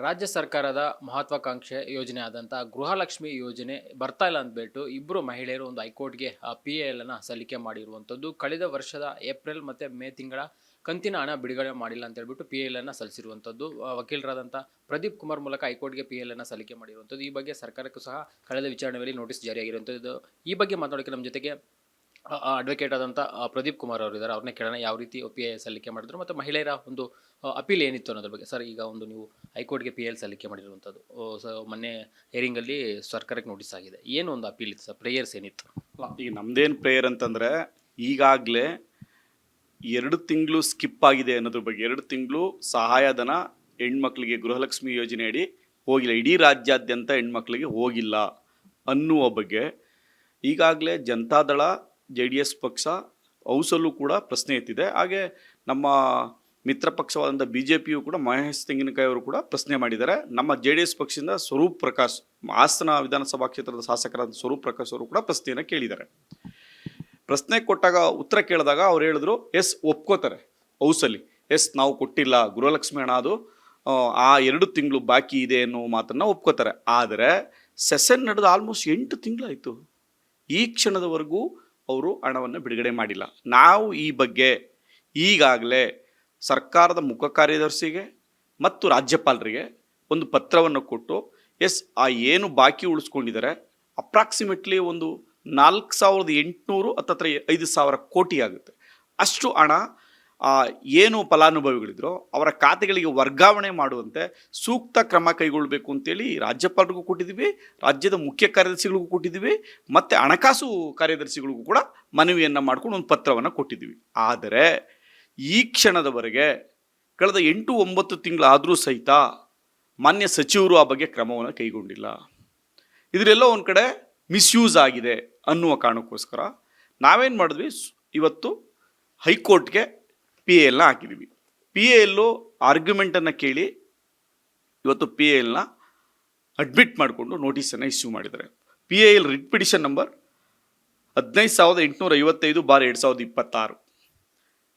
ರಾಜ್ಯ ಸರ್ಕಾರದ ಮಹತ್ವಾಕಾಂಕ್ಷೆ ಯೋಜನೆ ಆದಂಥ ಗೃಹಲಕ್ಷ್ಮಿ ಯೋಜನೆ ಬರ್ತಾ ಇಲ್ಲ ಅಂದ್ಬಿಟ್ಟು ಇಬ್ಬರು ಮಹಿಳೆಯರು ಒಂದು ಹೈಕೋರ್ಟ್ಗೆ ಪಿ ಎ ಎಲ್ ಅನ್ನು ಸಲ್ಲಿಕೆ ಮಾಡಿರುವಂಥದ್ದು. ಕಳೆದ ವರ್ಷದ ಏಪ್ರಿಲ್ ಮತ್ತು ಮೇ ತಿಂಗಳ ಕಂತಿನ ಹಣ ಬಿಡುಗಡೆ ಮಾಡಿಲ್ಲ ಅಂತ ಹೇಳ್ಬಿಟ್ಟು ಪಿ ಎಲ್ ಅನ್ನು ಸಲ್ಲಿಸಿರುವಂಥದ್ದು. ವಕೀಲರಾದಂಥ ಪ್ರದೀಪ್ ಕುಮಾರ್ ಮೂಲಕ ಹೈಕೋರ್ಟ್ಗೆ ಪಿ ಎಲ್ ಅನ್ನು ಸಲ್ಲಿಕೆ ಮಾಡಿರುವಂಥದ್ದು. ಈ ಬಗ್ಗೆ ಸರ್ಕಾರಕ್ಕೂ ಸಹ ಕಳೆದ ವಿಚಾರಣೆಯಲ್ಲಿ ನೋಟಿಸ್ ಜಾರಿಯಾಗಿರುವಂಥದ್ದು. ಈ ಬಗ್ಗೆ ಮಾತಾಡೋಕ್ಕೆ ನಮ್ಮ ಜೊತೆಗೆ ಅಡ್ವೊಕೇಟ್ ಆದಂಥ ಪ್ರದೀಪ್ ಕುಮಾರ್ ಅವರು ಇದ್ದಾರೆ. ಅವ್ರನ್ನೇ ಕೇಳೋಣ ಯಾವ ರೀತಿ ಪಿ ಎ ಸಲ್ಲಿಕೆ ಮಾಡಿದ್ರು ಮತ್ತು ಮಹಿಳೆಯರ ಒಂದು ಅಪೀಲ್ ಏನಿತ್ತು ಅನ್ನೋದ್ರ ಬಗ್ಗೆ. ಸರ್, ಈಗ ಒಂದು ನೀವು ಹೈಕೋರ್ಟ್ಗೆ ಪಿ ಎಲ್ ಸಲ್ಲಿಕೆ ಮಾಡಿರುವಂಥದ್ದು, ಸೊ ಮೊನ್ನೆ ಹಿಯರಿಂಗಲ್ಲಿ ಸರ್ಕಾರಕ್ಕೆ ನೋಟಿಸ್ ಆಗಿದೆ. ಏನು ಒಂದು ಅಪೀಲ್ ಇತ್ತು ಸರ್? ಪ್ರೇಯರ್ಸ್ ಏನಿತ್ತು? ಈಗ ನಮ್ದೇನು ಪ್ರೇಯರ್ ಅಂತಂದರೆ, ಈಗಾಗಲೇ 2 ತಿಂಗಳು ಸ್ಕಿಪ್ ಆಗಿದೆ ಅನ್ನೋದ್ರ ಬಗ್ಗೆ. 2 ತಿಂಗಳು ಸಹಾಯಧನ ಹೆಣ್ಮಕ್ಳಿಗೆ ಗೃಹಲಕ್ಷ್ಮಿ ಯೋಜನೆ ಅಡಿ ಹೋಗಿಲ್ಲ, ಇಡೀ ರಾಜ್ಯಾದ್ಯಂತ ಹೆಣ್ಮಕ್ಳಿಗೆ ಹೋಗಿಲ್ಲ ಅನ್ನುವ ಬಗ್ಗೆ ಈಗಾಗಲೇ ಜನತಾದಳ JDS ಪಕ್ಷ ಹೌಸಲ್ಲೂ ಕೂಡ ಪ್ರಶ್ನೆ ಎತ್ತಿದೆ. ಹಾಗೆ ನಮ್ಮ ಮಿತ್ರ ಪಕ್ಷವಾದಂಥ BJPಯು ಕೂಡ ಮಹೇಶ್ ತೆಂಗಿನಕಾಯಿ ಅವರು ಕೂಡ ಪ್ರಶ್ನೆ ಮಾಡಿದ್ದಾರೆ. ನಮ್ಮ JDS ಪಕ್ಷದಿಂದ ಸ್ವರೂಪ್ ಪ್ರಕಾಶ್, ಹಾಸನ ವಿಧಾನಸಭಾ ಕ್ಷೇತ್ರದ ಶಾಸಕರಾದ ಸ್ವರೂಪ್ ಪ್ರಕಾಶ್ ಅವರು ಕೂಡ ಪ್ರಶ್ನೆಯನ್ನು ಕೇಳಿದ್ದಾರೆ. ಪ್ರಶ್ನೆ ಕೊಟ್ಟಾಗ ಉತ್ತರ ಕೇಳಿದಾಗ ಅವ್ರು ಹೇಳಿದ್ರು, ಎಸ್ ಒಪ್ಕೋತಾರೆ ಹೌಸಲ್ಲಿ, ಎಸ್ ನಾವು ಕೊಟ್ಟಿಲ್ಲ ಗೃಹಲಕ್ಷ್ಮಿ ಹಣ, ಅದು ಆ 2 ತಿಂಗಳು ಬಾಕಿ ಇದೆ ಅನ್ನೋ ಮಾತನ್ನು ಒಪ್ಕೋತಾರೆ. ಆದರೆ ಸೆಷನ್ ನಡೆದು ಆಲ್ಮೋಸ್ಟ್ 8 ತಿಂಗಳಾಯಿತು. ಈ ಕ್ಷಣದವರೆಗೂ ಅವರು ಹಣವನ್ನು ಬಿಡುಗಡೆ ಮಾಡಿಲ್ಲ. ನಾವು ಈ ಬಗ್ಗೆ ಈಗಾಗಲೇ ಸರ್ಕಾರದ ಮುಖ್ಯ ಕಾರ್ಯದರ್ಶಿಗೆ ಮತ್ತು ರಾಜ್ಯಪಾಲರಿಗೆ ಒಂದು ಪತ್ರವನ್ನು ಕೊಟ್ಟು, ಎಸ್ ಆ ಏನು ಬಾಕಿ ಉಳಿಸ್ಕೊಂಡಿದ್ದಾರೆ ಅಪ್ರಾಕ್ಸಿಮೇಟ್ಲಿ ಒಂದು 4800 ಹತ್ತತ್ರ 5000 ಕೋಟಿ ಆಗುತ್ತೆ. ಅಷ್ಟು ಹಣ ಏನು ಫಲಾನುಭವಿಗಳಿದ್ರು ಅವರ ಖಾತೆಗಳಿಗೆ ವರ್ಗಾವಣೆ ಮಾಡುವಂತೆ ಸೂಕ್ತ ಕ್ರಮ ಕೈಗೊಳ್ಳಬೇಕು ಅಂತೇಳಿ ರಾಜ್ಯಪಾಲರಿಗೂ ಕೊಟ್ಟಿದ್ದೀವಿ, ರಾಜ್ಯದ ಮುಖ್ಯ ಕಾರ್ಯದರ್ಶಿಗಳಿಗೂ ಕೊಟ್ಟಿದ್ದೀವಿ, ಮತ್ತು ಹಣಕಾಸು ಕಾರ್ಯದರ್ಶಿಗಳಿಗೂ ಕೂಡ ಮನವಿಯನ್ನು ಮಾಡ್ಕೊಂಡು ಒಂದು ಪತ್ರವನ್ನು ಕೊಟ್ಟಿದ್ದೀವಿ. ಆದರೆ ಈ ಕ್ಷಣದವರೆಗೆ ಕಳೆದ 8-9 ತಿಂಗಳಾದರೂ ಸಹಿತ ಮಾನ್ಯ ಸಚಿವರು ಆ ಬಗ್ಗೆ ಕ್ರಮವನ್ನು ಕೈಗೊಂಡಿಲ್ಲ. ಇದರೆಲ್ಲೋ ಒಂದು ಕಡೆ ಮಿಸ್ಯೂಸ್ ಆಗಿದೆ ಅನ್ನುವ ಕಾರಣಕ್ಕೋಸ್ಕರ ನಾವೇನು ಮಾಡಿದ್ವಿ, ಇವತ್ತು ಹೈಕೋರ್ಟ್ಗೆ ಪಿ ಎ ಎಲ್ನ ಹಾಕಿದ್ದೀವಿ. ಪಿ ಎ ಎಲ್ಲು ಆರ್ಗ್ಯುಮೆಂಟನ್ನು ಕೇಳಿ ಇವತ್ತು ಪಿ ಎ ಎಲ್ನ ಅಡ್ಮಿಟ್ ಮಾಡಿಕೊಂಡು ನೋಟಿಸನ್ನು ಇಶ್ಯೂ ಮಾಡಿದ್ದಾರೆ. P A L writ petition number 15855/2026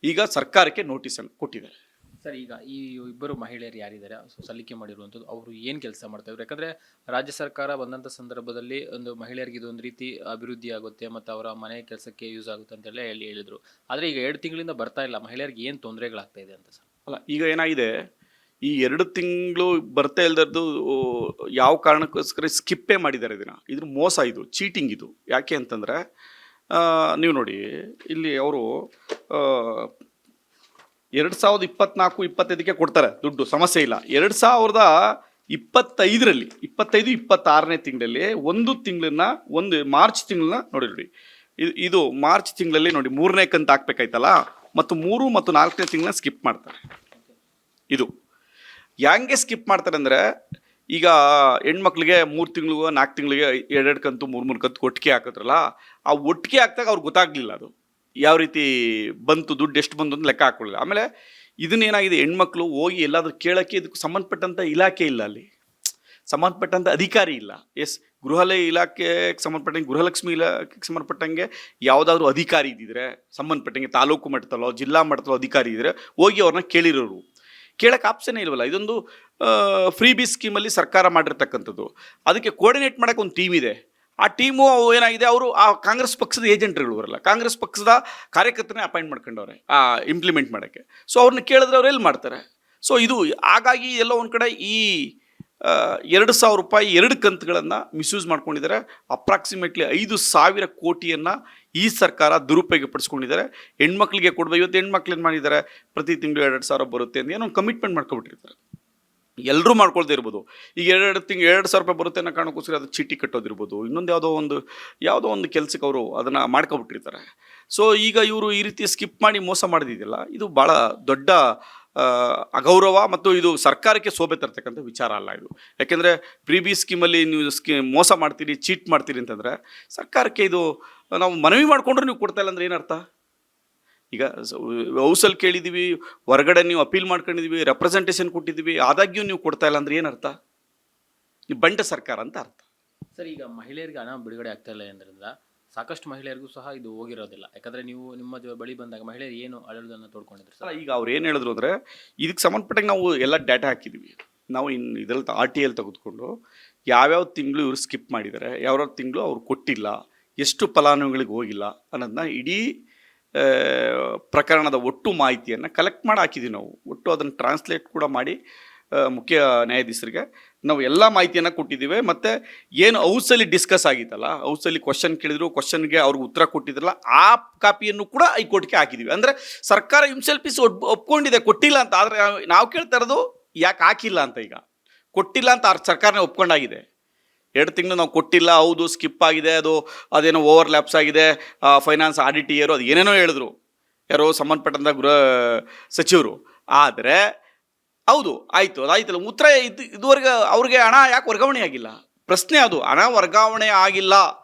ಈಗ ಸರ್ಕಾರಕ್ಕೆ ನೋಟಿಸನ್ನು ಕೊಟ್ಟಿದ್ದಾರೆ. ಸರ್, ಈಗ ಈ ಇಬ್ಬರು ಮಹಿಳೆಯರು ಯಾರಿದ್ದಾರೆ ಸಲ್ಲಿಕೆ ಮಾಡಿರುವಂಥದ್ದು, ಅವರು ಏನು ಕೆಲಸ ಮಾಡ್ತಾ ಇದ್ರು? ಯಾಕಂದರೆ ರಾಜ್ಯ ಸರ್ಕಾರ ಬಂದಂಥ ಸಂದರ್ಭದಲ್ಲಿ ಒಂದು ಮಹಿಳೆಯರಿಗೆ ಇದೊಂದು ರೀತಿ ಅಭಿವೃದ್ಧಿ ಆಗುತ್ತೆ ಮತ್ತು ಅವರ ಮನೆ ಕೆಲಸಕ್ಕೆ ಯೂಸ್ ಆಗುತ್ತೆ ಅಂತೆಲ್ಲ ಹೇಳಿದರು. ಆದರೆ ಈಗ 2 ತಿಂಗಳಿಂದ ಬರ್ತಾ ಇಲ್ಲ, ಮಹಿಳೆಯರಿಗೆ ಏನು ತೊಂದರೆಗಳಾಗ್ತಾ ಇದೆ ಅಂತ ಸರ್? ಅಲ್ಲ, ಈಗ ಏನಾಗಿದೆ, ಈ 2 ತಿಂಗಳು ಬರ್ತಾ ಇಲ್ದದ್ದು ಯಾವ ಕಾರಣಕ್ಕೋಸ್ಕರ ಸ್ಕಿಪ್ಪೇ ಮಾಡಿದ್ದಾರೆ. ಇದ್ರ ಮೋಸ, ಇದು ಚೀಟಿಂಗ್. ಇದು ಯಾಕೆ ಅಂತಂದರೆ, ನೀವು ನೋಡಿ ಇಲ್ಲಿ ಅವರು 2024-25 ಕೊಡ್ತಾರೆ ದುಡ್ಡು, ಸಮಸ್ಯೆ ಇಲ್ಲ. 2025ರಲ್ಲಿ 25-26ನೇ ತಿಂಗಳಲ್ಲಿ ಒಂದು ಮಾರ್ಚ್ ತಿಂಗಳನ್ನ ನೋಡಿ, ಇದು ಮಾರ್ಚ್ ತಿಂಗಳಲ್ಲಿ ನೋಡಿ 3ನೇ ಕಂತು ಹಾಕ್ಬೇಕಾಯ್ತಲ್ಲ, ಮತ್ತು 3 ಮತ್ತು 4ನೇ ತಿಂಗಳನ್ನ ಸ್ಕಿಪ್ ಮಾಡ್ತಾರೆ. ಇದು ಹೆಂಗೆ ಸ್ಕಿಪ್ ಮಾಡ್ತಾರೆ ಅಂದರೆ, ಈಗ ಹೆಣ್ಮಕ್ಳಿಗೆ 3 ತಿಂಗಳಿಗೂ 4 ತಿಂಗಳಿಗೆ 2 ಕಂತು 3 ಕಂತು ಒಟ್ಟಿಗೆ ಹಾಕಿದ್ರಲ್ಲ, ಆ ಒಟ್ಟಿಗೆ ಹಾಕಿದಾಗ ಅವ್ರಿಗೆ ಗೊತ್ತಾಗ್ಲಿಲ್ಲ ಅದು ಯಾವ ರೀತಿ ಬಂತು, ದುಡ್ಡು ಎಷ್ಟು ಬಂತು ಅಂತ ಲೆಕ್ಕ ಹಾಕೊಳ್ಳಿಲ್ಲ. ಆಮೇಲೆ ಇದನ್ನೇನಾಗಿದೆ, ಹೆಣ್ಮಕ್ಳು ಹೋಗಿ ಎಲ್ಲಾದರೂ ಕೇಳೋಕ್ಕೆ ಇದಕ್ಕೆ ಸಂಬಂಧಪಟ್ಟಂಥ ಇಲಾಖೆ ಇಲ್ಲ, ಅಲ್ಲಿ ಸಂಬಂಧಪಟ್ಟಂಥ ಅಧಿಕಾರಿ ಇಲ್ಲ. ಎಸ್, ಗೃಹಾಲಯ ಇಲಾಖೆಗೆ ಸಂಬಂಧಪಟ್ಟಂಗೆ, ಗೃಹಲಕ್ಷ್ಮಿ ಇಲಾಖೆಗೆ ಸಂಬಂಧಪಟ್ಟಂಗೆ ಯಾವುದಾದ್ರೂ ಅಧಿಕಾರಿ ಇದ್ದಿದ್ರೆ, ಸಂಬಂಧಪಟ್ಟಂಗೆ ತಾಲೂಕು ಮಟ್ಟದಲ್ಲೋ ಜಿಲ್ಲಾ ಮಟ್ಟದಲ್ಲೋ ಅಧಿಕಾರಿ ಇದ್ದರೆ ಹೋಗಿ ಅವ್ರನ್ನ ಕೇಳಿರೋರು. ಕೇಳೋಕ್ಕೆ ಆಪ್ಷನ್ನೇ ಇಲ್ವಲ್ಲ. ಇದೊಂದು ಫ್ರೀ ಬಿ ಸ್ಕೀಮಲ್ಲಿ ಸರ್ಕಾರ ಮಾಡಿರ್ತಕ್ಕಂಥದ್ದು. ಅದಕ್ಕೆ ಕೋರ್ಡಿನೇಟ್ ಮಾಡೋಕ್ಕೆ ಒಂದು ಟೀಮ್ ಇದೆ. ಆ ಟೀಮು ಏನಾಗಿದೆ, ಅವರು ಆ ಕಾಂಗ್ರೆಸ್ ಪಕ್ಷದ ಏಜೆಂಟ್ರುಗಳು ಬರಲ್ಲ, ಕಾಂಗ್ರೆಸ್ ಪಕ್ಷದ ಕಾರ್ಯಕರ್ತನೇ ಅಪಾಯಿಂಟ್ ಮಾಡ್ಕೊಂಡವ್ರೆ ಇಂಪ್ಲಿಮೆಂಟ್ ಮಾಡೋಕ್ಕೆ. ಸೊ ಅವ್ರನ್ನ ಕೇಳಿದ್ರೆ ಅವ್ರು ಎಲ್ಲಿ ಮಾಡ್ತಾರೆ? ಸೊ ಇದು ಹಾಗಾಗಿ ಎಲ್ಲೋ ಒಂದು ಕಡೆ ಈ 2,000 ರೂಪಾಯಿ 2 ಕಂತುಗಳನ್ನು ಮಿಸ್ಯೂಸ್ ಮಾಡ್ಕೊಂಡಿದ್ದಾರೆ. ಅಪ್ರಾಕ್ಸಿಮೇಟ್ಲಿ 5,000 ಕೋಟಿಯನ್ನು ಈ ಸರ್ಕಾರ ದುರುಪಯೋಗಪಡಿಸ್ಕೊಂಡಿದ್ದಾರೆ. ಹೆಣ್ಮಕ್ಳಿಗೆ ಕೊಡ್ಬೇಕು. ಇವತ್ತು ಹೆಣ್ಮಕ್ಳು ಏನು ಮಾಡಿದ್ದಾರೆ, ಪ್ರತಿ ತಿಂಗಳು 2,000 ಬರುತ್ತೆ ಅಂತ ಏನೋ ಒಂದು ಕಮಿಟ್ಮೆಂಟ್ ಮಾಡ್ಕೊಬಿಟ್ಟಿರ್ತಾರೆ. ಎಲ್ಲರೂ ಮಾಡ್ಕೊಳ್ದೇ ಇರ್ಬೋದು. ಈಗ 2,000 ರೂಪಾಯಿ ಬರುತ್ತೆ ಅನ್ನೋ ಕಾರಣಕ್ಕೋಸ್ಕರ ಅದು ಚೀಟಿ ಕಟ್ಟೋದಿರ್ಬೋದು, ಇನ್ನೊಂದು ಯಾವುದೋ ಒಂದು ಕೆಲಸಕ್ಕೆ ಅವರು ಅದನ್ನು ಮಾಡ್ಕೊಬಿಟ್ಟಿರ್ತಾರೆ. ಸೊ ಈಗ ಇವರು ಈ ರೀತಿ ಸ್ಕಿಪ್ ಮಾಡಿ ಮೋಸ ಮಾಡಿದಿದೆಯಲ್ಲ, ಇದು ಭಾಳ ದೊಡ್ಡ ಅಗೌರವ ಮತ್ತು ಇದು ಸರ್ಕಾರಕ್ಕೆ ಶೋಭೆ ತರ್ತಕ್ಕಂಥ ವಿಚಾರ ಅಲ್ಲ ಇದು. ಯಾಕೆಂದರೆ ಪ್ರೀಬಿ ಸ್ಕೀಮಲ್ಲಿ ನೀವು ಮೋಸ ಮಾಡ್ತೀರಿ, ಚೀಟ್ ಮಾಡ್ತೀರಿ ಅಂತಂದರೆ ಸರ್ಕಾರಕ್ಕೆ ಇದು ನಾವು ಮನವಿ ಮಾಡಿಕೊಂಡ್ರೆ ನೀವು ಕೊಡ್ತಾ ಇಲ್ಲ ಅಂದರೆ ಏನರ್ಥ? ಈಗ ಹೌಸಲ್ಲಿ ಕೇಳಿದ್ದೀವಿ, ಹೊರಗಡೆ ನೀವು ಅಪೀಲ್ ಮಾಡ್ಕೊಂಡಿದ್ದೀವಿ, ರೆಪ್ರೆಸೆಂಟೇಷನ್ ಕೊಟ್ಟಿದ್ದೀವಿ, ಆದಾಗ್ಯೂ ನೀವು ಕೊಡ್ತಾ ಇಲ್ಲ ಅಂದರೆ ಏನರ್ಥ? ನೀವು ಬಂಟ ಸರ್ಕಾರ ಅಂತ ಅರ್ಥ. ಸರ್, ಈಗ ಮಹಿಳೆಯರಿಗೆ ಹಣ ಬಿಡುಗಡೆ ಆಗ್ತಾ ಇಲ್ಲ ಎಂದ್ರಿಂದ ಸಾಕಷ್ಟು ಮಹಿಳೆಯರಿಗೂ ಸಹ ಇದು ಹೋಗಿರೋದಿಲ್ಲ. ಯಾಕಂದರೆ ನೀವು ನಿಮ್ಮ ಬಳಿ ಬಂದಾಗ ಮಹಿಳೆಯರು ಏನು ಅಳಲನ್ನು ತೋಡ್ಕೊಂಡಿದ್ರು ಸರ್? ಈಗ ಅವ್ರು ಏನು ಹೇಳಿದ್ರು ಅಂದರೆ, ಇದಕ್ಕೆ ಸಂಬಂಧಪಟ್ಟಂಗೆ ನಾವು ಎಲ್ಲ ಡಾಟಾ ಹಾಕಿದ್ದೀವಿ. ನಾವು ಇನ್ನು ಇದರಲ್ಲಿ RTL ತೆಗೆದುಕೊಂಡು ಯಾವ್ಯಾವ ತಿಂಗಳು ಇವರು ಸ್ಕಿಪ್ ಮಾಡಿದ್ದಾರೆ, ಯಾವ್ಯಾವ ತಿಂಗಳು ಅವ್ರು ಕೊಟ್ಟಿಲ್ಲ, ಎಷ್ಟು ಫಲಾನುಭವಿಗಳಿಗೆ ಹೋಗಿಲ್ಲ ಅನ್ನೋದನ್ನ ಇಡೀ ಪ್ರಕರಣದ ಒಟ್ಟು ಮಾಹಿತಿಯನ್ನು ಕಲೆಕ್ಟ್ ಮಾಡಿ ಹಾಕಿದ್ದೀವಿ ನಾವು. ಒಟ್ಟು ಅದನ್ನು ಟ್ರಾನ್ಸ್ಲೇಟ್ ಕೂಡ ಮಾಡಿ ಮುಖ್ಯ ನ್ಯಾಯಾಧೀಶರಿಗೆ ನಾವು ಎಲ್ಲ ಮಾಹಿತಿಯನ್ನು ಕೊಟ್ಟಿದ್ದೀವಿ. ಮತ್ತು ಏನು ಹೌಸಲ್ಲಿ ಡಿಸ್ಕಸ್ ಆಗಿತ್ತಲ್ಲ, ಹೌಸಲ್ಲಿ ಕ್ವಶನ್ ಕೇಳಿದ್ರು, ಕ್ವಶನ್ಗೆ ಅವ್ರಿಗೆ ಉತ್ತರ ಕೊಟ್ಟಿದ್ರಲ್ಲ, ಆ ಕಾಪಿಯನ್ನು ಕೂಡ ಹೈಕೋರ್ಟ್ಗೆ ಹಾಕಿದ್ದೀವಿ. ಅಂದರೆ ಸರ್ಕಾರ ಹಿಮ್ಸೆಲ್ಫ್ ಒಪ್ಕೊಂಡಿದೆ, ಕೊಟ್ಟಿಲ್ಲ ಅಂತ. ಆದರೆ ನಾವು ಕೇಳ್ತಾ ಇರೋದು ಯಾಕೆ ಹಾಕಿಲ್ಲ ಅಂತ. ಈಗ ಕೊಟ್ಟಿಲ್ಲ ಅಂತ ಸರ್ಕಾರನೇ ಒಪ್ಕೊಂಡಾಗಿದೆ. 2 ತಿಂಗಳು ನಾವು ಕೊಟ್ಟಿಲ್ಲ, ಹೌದು ಸ್ಕಿಪ್ ಆಗಿದೆ, ಅದೇನೋ ಓವರ್ ಲ್ಯಾಪ್ಸ್ ಆಗಿದೆ, ಫೈನಾನ್ಸ್ ಆಡಿಟ್ ಇಯರು ಅದು ಏನೇನೋ ಹೇಳಿದ್ರು ಯಾರೋ ಸಂಬಂಧಪಟ್ಟಂಥ ಗೃಹ ಸಚಿವರು. ಆದರೆ ಹೌದು ಆಯಿತು, ಅದಾಯ್ತಲ್ಲ, ಉತ್ತರ ಇದುವರೆಗೆ ಅವ್ರಿಗೆ ಹಣ ಯಾಕೆ ವರ್ಗಾವಣೆ ಆಗಿಲ್ಲ? ಪ್ರಶ್ನೆ ಅದು. ಹಣ ವರ್ಗಾವಣೆ ಆಗಿಲ್ಲ,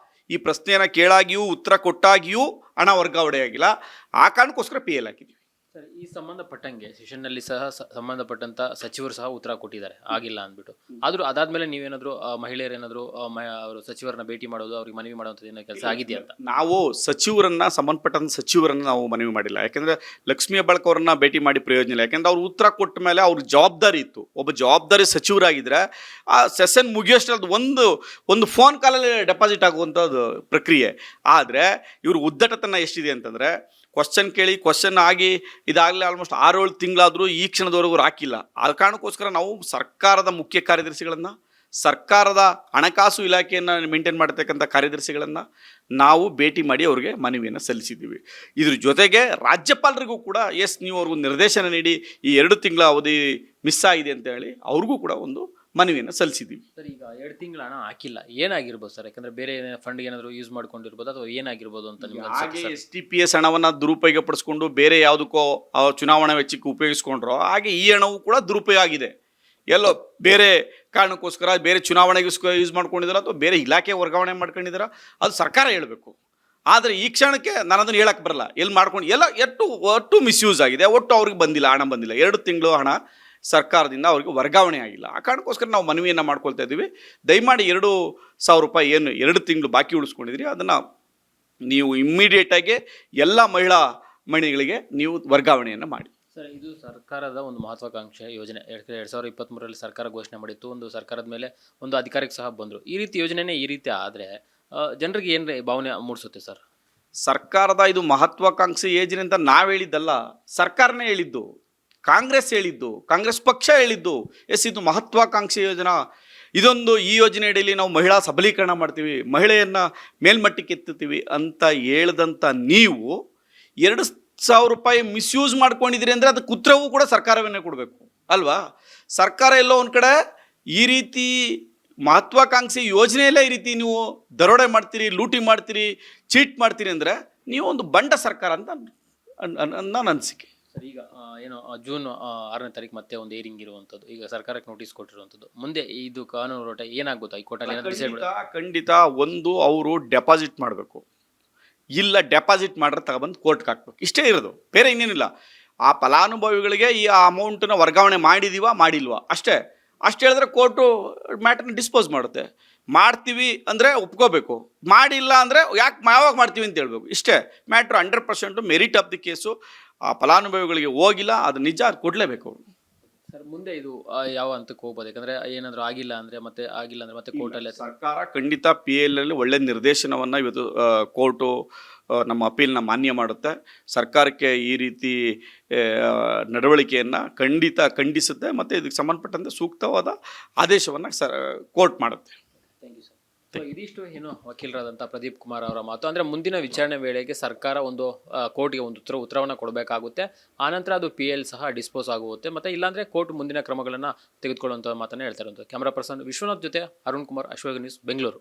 ಈ ಪ್ರಶ್ನೆಯನ್ನು ಕೇಳಾಗಿಯೂ ಉತ್ತರ ಕೊಟ್ಟಾಗಿಯೂ ಹಣ ವರ್ಗಾವಣೆ ಆಗಿಲ್ಲ. ಆ ಕಾರಣಕ್ಕೋಸ್ಕರ PL ಹಾಕಿದ್ವಿ. ಸರ್, ಈ ಸಂಬಂಧಪಟ್ಟಂಗೆ ಸೆಷನ್ನಲ್ಲಿ ಸಹ ಸಂಬಂಧಪಟ್ಟಂತ ಸಚಿವರು ಸಹ ಉತ್ತರ ಕೊಟ್ಟಿದ್ದಾರೆ ಆಗಿಲ್ಲ ಅಂದ್ಬಿಟ್ಟು. ಆದ್ರೂ ಅದಾದ್ಮೇಲೆ ನೀವೇನಾದ್ರು ಮಹಿಳೆಯರೇನಾದ್ರು ಅವರು ಸಚಿವರನ್ನ ಭೇಟಿ ಮಾಡೋದು, ಅವ್ರಿಗೆ ಮನವಿ ಮಾಡುವಂಥದ್ದು ಏನೋ ಕೆಲಸ ಆಗಿದೆಯಾ ಅಂತ? ನಾವು ಸಂಬಂಧಪಟ್ಟಂತ ಸಚಿವರನ್ನ ನಾವು ಮನವಿ ಮಾಡಿಲ್ಲ. ಯಾಕೆಂದ್ರೆ ಲಕ್ಷ್ಮೀ ಹೆಬ್ಬಾಳ್ಕರ್ ಅವರನ್ನ ಭೇಟಿ ಮಾಡಿ ಪ್ರಯೋಜನ ಇಲ್ಲ. ಯಾಕೆಂದ್ರೆ ಅವ್ರು ಉತ್ತರ ಕೊಟ್ಟ ಮೇಲೆ ಅವ್ರ ಜವಾಬ್ದಾರಿ ಇತ್ತು. ಒಬ್ಬ ಜವಾಬ್ದಾರಿ ಸಚಿವರಾಗಿದ್ರೆ ಆ ಸೆಷನ್ ಮುಗಿಯೋಷ್ಟರದ್ದು ಒಂದು ಫೋನ್ ಕಾಲಲ್ಲಿ ಡೆಪಾಸಿಟ್ ಆಗುವಂಥದ್ದು ಪ್ರಕ್ರಿಯೆ. ಆದರೆ ಇವ್ರ ಉದ್ದಟತನ ಎಷ್ಟಿದೆ ಅಂತಂದರೆ, ಕ್ವಶನ್ ಕೇಳಿ ಕ್ವಶನ್ ಆಗಿ ಇದಾಗಲೇ ಆಲ್ಮೋಸ್ಟ್ 6-7 ತಿಂಗಳಾದರೂ ಈ ಕ್ಷಣದವರೆಗೂ ಹಾಕಿಲ್ಲ. ಆ ಕಾರಣಕ್ಕೋಸ್ಕರ ನಾವು ಸರ್ಕಾರದ ಮುಖ್ಯ ಕಾರ್ಯದರ್ಶಿಗಳನ್ನು, ಸರ್ಕಾರದ ಹಣಕಾಸು ಇಲಾಖೆಯನ್ನು ಮೇಂಟೈನ್ ಮಾಡತಕ್ಕಂಥ ಕಾರ್ಯದರ್ಶಿಗಳನ್ನು ನಾವು ಭೇಟಿ ಮಾಡಿ ಅವ್ರಿಗೆ ಮನವಿಯನ್ನು ಸಲ್ಲಿಸಿದ್ದೀವಿ. ಇದ್ರ ಜೊತೆಗೆ ರಾಜ್ಯಪಾಲರಿಗೂ ಕೂಡ ನೀವು ಅವ್ರಿಗೂ ನಿರ್ದೇಶನ ನೀಡಿ ಈ 2 ತಿಂಗಳ ಅವಧಿ ಮಿಸ್ ಆಗಿದೆ ಅಂತ ಹೇಳಿ ಅವ್ರಿಗೂ ಕೂಡ ಒಂದು ಮನವಿಯನ್ನು ಸಲ್ಲಿಸಿದ್ದೀವಿ. ಸರ್, ಈಗ 2 ತಿಂಗಳ ಹಣ ಹಾಕಿಲ್ಲ, ಏನಾಗಿರ್ಬೋದು ಸರ್? ಯಾಕಂದ್ರೆ ಬೇರೆ ಫಂಡ್ ಏನಾದರೂ ಯೂಸ್ ಮಾಡ್ಕೊಂಡಿರ್ಬೋದು ಅಥವಾ ಏನಾಗಿರ್ಬೋದು ಅಂತ ನಿಮ್ಗೆ ಹಾಗೆ STPS ಹಣವನ್ನು ದುರುಪಯೋಗ ಪಡಿಸ್ಕೊಂಡು ಬೇರೆ ಯಾವುದಕ್ಕೋ ಚುನಾವಣಾ ವೆಚ್ಚಕ್ಕೆ ಉಪಯೋಗಿಸ್ಕೊಂಡ್ರೋ ಹಾಗೆ ಈ ಹಣವು ಕೂಡ ದುರುಪಯೋಗ ಆಗಿದೆ. ಎಲ್ಲೋ ಬೇರೆ ಕಾರಣಕ್ಕೋಸ್ಕರ ಬೇರೆ ಚುನಾವಣೆಗೆ ಯೂಸ್ ಮಾಡ್ಕೊಂಡಿದ್ದಾರ ಅಥವಾ ಬೇರೆ ಇಲಾಖೆ ವರ್ಗಾವಣೆ ಮಾಡ್ಕೊಂಡಿದ್ದಾರ, ಅದು ಸರ್ಕಾರ ಹೇಳಬೇಕು. ಆದರೆ ಈ ಕ್ಷಣಕ್ಕೆ ನಾನು ಅದನ್ನು ಹೇಳಕ್ಕೆ ಬರಲ್ಲ. ಎಲ್ಲಿ ಮಾಡ್ಕೊಂಡು ಎಲ್ಲ ಒಟ್ಟು ಮಿಸ್ಯೂಸ್ ಆಗಿದೆ, ಒಟ್ಟು ಅವ್ರಿಗೆ ಬಂದಿಲ್ಲ, ಹಣ ಬಂದಿಲ್ಲ. 2 ತಿಂಗಳು ಹಣ ಸರ್ಕಾರದಿಂದ ಅವ್ರಿಗೆ ವರ್ಗಾವಣೆ ಆಗಿಲ್ಲ. ಆ ಕಾರಣಕ್ಕೋಸ್ಕರ ನಾವು ಮನವಿಯನ್ನು ಮಾಡ್ಕೊಳ್ತಾ ಇದ್ದೀವಿ. ದಯಮಾಡಿ 2,000 ರೂಪಾಯಿ ಏನು 2 ತಿಂಗಳು ಬಾಕಿ ಉಳಿಸ್ಕೊಂಡಿದ್ರಿ ಅದನ್ನು ನೀವು ಇಮ್ಮಿಡಿಯೇಟಾಗಿ ಎಲ್ಲ ಮಹಿಳೆಗಳಿಗೆ ನೀವು ವರ್ಗಾವಣೆಯನ್ನು ಮಾಡಿ. ಸರ್, ಇದು ಸರ್ಕಾರದ ಒಂದು ಮಹತ್ವಾಕಾಂಕ್ಷೆ ಯೋಜನೆ. 2023ರಲ್ಲಿ ಸರ್ಕಾರ ಘೋಷಣೆ ಮಾಡಿತ್ತು. ಒಂದು ಸರ್ಕಾರದ ಮೇಲೆ ಒಂದು ಅಧಿಕಾರಕ್ಕೆ ಸಹ ಬಂದರು. ಈ ರೀತಿ ಯೋಜನೆನೇ ಈ ರೀತಿ ಆದರೆ ಜನರಿಗೆ ಏನು ಭಾವನೆ ಮೂಡಿಸುತ್ತೆ ಸರ್? ಸರ್ಕಾರದ ಇದು ಮಹತ್ವಾಕಾಂಕ್ಷೆ ಯೋಜನೆ ಅಂತ ನಾವು ಹೇಳಿದ್ದಲ್ಲ, ಸರ್ಕಾರನೇ ಹೇಳಿದ್ದು, ಕಾಂಗ್ರೆಸ್ ಹೇಳಿದ್ದು, ಕಾಂಗ್ರೆಸ್ ಪಕ್ಷ ಹೇಳಿದ್ದು. ಇದು ಮಹತ್ವಾಕಾಂಕ್ಷೆ ಯೋಜನಾ. ಈ ಯೋಜನೆ ಅಡಿಯಲ್ಲಿ ನಾವು ಮಹಿಳಾ ಸಬಲೀಕರಣ ಮಾಡ್ತೀವಿ, ಮಹಿಳೆಯನ್ನು ಮೇಲ್ಮಟ್ಟಕ್ಕೆ ಎತ್ತುತ್ತೀವಿ ಅಂತ ಹೇಳ್ದಂಥ ನೀವು 2,000 ರೂಪಾಯಿ ಮಿಸ್ಯೂಸ್ ಮಾಡ್ಕೊಂಡಿದ್ದೀರಿ ಅಂದರೆ ಅದಕ್ಕೆ ಉತ್ತರವೂ ಕೂಡ ಸರ್ಕಾರವನ್ನೇ ಕೊಡಬೇಕು ಅಲ್ವಾ? ಸರ್ಕಾರ ಎಲ್ಲೋ ಒಂದು ಕಡೆ ಈ ರೀತಿ ಮಹತ್ವಾಕಾಂಕ್ಷಿ ಯೋಜನೆಯಲ್ಲೇ ಈ ರೀತಿ ನೀವು ದರೋಡೆ ಮಾಡ್ತೀರಿ, ಲೂಟಿ ಮಾಡ್ತೀರಿ, ಚೀಟ್ ಮಾಡ್ತೀರಿ ಅಂದರೆ ನೀವು ಒಂದು ಬಂಡ ಸರ್ಕಾರ ಅಂತ ನನ್ನ ಅನಿಸಿಕೆ. ಸರ್, ಈಗ ಏನು ಜೂನ್ 6ನೇ ತಾರೀಕು ಮತ್ತೆ ಒಂದು ಏರಿಂಗ್ ಇರುವಂಥದ್ದು, ಈಗ ಸರ್ಕಾರಕ್ಕೆ ನೋಟಿಸ್ ಕೊಟ್ಟಿರುವಂಥದ್ದು, ಮುಂದೆ ಇದು ಕಾನೂನು ಹೋರಾಟ ಏನಾಗ್ಬೋದು? ಹೈಕೋರ್ಟಲ್ಲಿ ಖಂಡಿತ ಅವರು ಡೆಪಾಸಿಟ್ ಮಾಡಬೇಕು, ಇಲ್ಲ ಡೆಪಾಸಿಟ್ ಮಾಡ್ರೆ ತಗೊಬಂದು ಕೋರ್ಟ್ಗೆ ಹಾಕ್ಬೇಕು, ಇಷ್ಟೇ ಇರೋದು, ಬೇರೆ ಇನ್ನೇನಿಲ್ಲ. ಆ ಫಲಾನುಭವಿಗಳಿಗೆ ಈ ಅಮೌಂಟನ್ನ ವರ್ಗಾವಣೆ ಮಾಡಿಲ್ವಾ ಅಷ್ಟೇ ಹೇಳಿದ್ರೆ ಕೋರ್ಟು ಮ್ಯಾಟರ್ನ ಡಿಸ್ಪೋಸ್ ಮಾಡುತ್ತೆ. ಮಾಡ್ತೀವಿ ಅಂದರೆ ಒಪ್ಕೋಬೇಕು, ಮಾಡಿಲ್ಲ ಅಂದರೆ ಯಾವಾಗ ಮಾಡ್ತೀವಿ ಅಂತ ಹೇಳ್ಬೇಕು, ಇಷ್ಟೇ matter. 100% merit of the case ಆ ಫಲಾನುಭವಿಗಳಿಗೆ ಹೋಗಿಲ್ಲ, ಅದು ನಿಜ, ಅದು ಕೊಡಲೇಬೇಕು ಅವರು. ಸರ್, ಮುಂದೆ ಇದು ಯಾವ ಹಂತಕ್ಕೆ ಹೋಗ್ಬೋದು? ಯಾಕಂದರೆ ಏನಾದರೂ ಆಗಿಲ್ಲ ಅಂದರೆ ಮತ್ತೆ ಕೋರ್ಟಲ್ಲೇ ಸರ್ಕಾರ ಖಂಡಿತ PL ಅಲ್ಲಿ ಒಳ್ಳೆ ನಿರ್ದೇಶನವನ್ನು ಇವತ್ತು ಕೋರ್ಟು ನಮ್ಮ ಅಪೀಲ್ನ ಮಾನ್ಯ ಮಾಡುತ್ತೆ. ಸರ್ಕಾರಕ್ಕೆ ಈ ರೀತಿ ನಡವಳಿಕೆಯನ್ನು ಖಂಡಿಸುತ್ತೆ ಮತ್ತು ಇದಕ್ಕೆ ಸಂಬಂಧಪಟ್ಟಂತೆ ಸೂಕ್ತವಾದ ಆದೇಶವನ್ನು ಕೋರ್ಟ್ ಮಾಡುತ್ತೆ. Thank you sir. ಇದಿಷ್ಟು ಏನು ವಕೀಲರಾದಂಥ ಪ್ರದೀಪ್ ಕುಮಾರ್ ಅವರ ಮಾತು. ಅಂದರೆ ಮುಂದಿನ ವಿಚಾರಣೆ ವೇಳೆಗೆ ಸರ್ಕಾರ ಒಂದು ಕೋರ್ಟ್ಗೆ ಒಂದು ಉತ್ತರವನ್ನು ಕೊಡಬೇಕಾಗುತ್ತೆ. ಆನಂತರ ಅದು PL ಸಹ ಡಿಸ್ಪೋಸ್ ಆಗುತ್ತೆ, ಮತ್ತು ಇಲ್ಲಾಂದರೆ ಕೋರ್ಟ್ ಮುಂದಿನ ಕ್ರಮಗಳನ್ನು ತೆಗೆದುಕೊಳ್ಳುವಂಥ ಮಾತನ್ನು ಹೇಳ್ತಾ ಇರುವಂಥದ್ದು. ಕ್ಯಾಮರಾ ಪರ್ಸನ್ ವಿಶ್ವನಾಥ್ ಜೊತೆ ಅರುಣ್ ಕುಮಾರ್, ಅಶ್ವಗ್ ನ್ಯೂಸ್, ಬೆಂಗಳೂರು.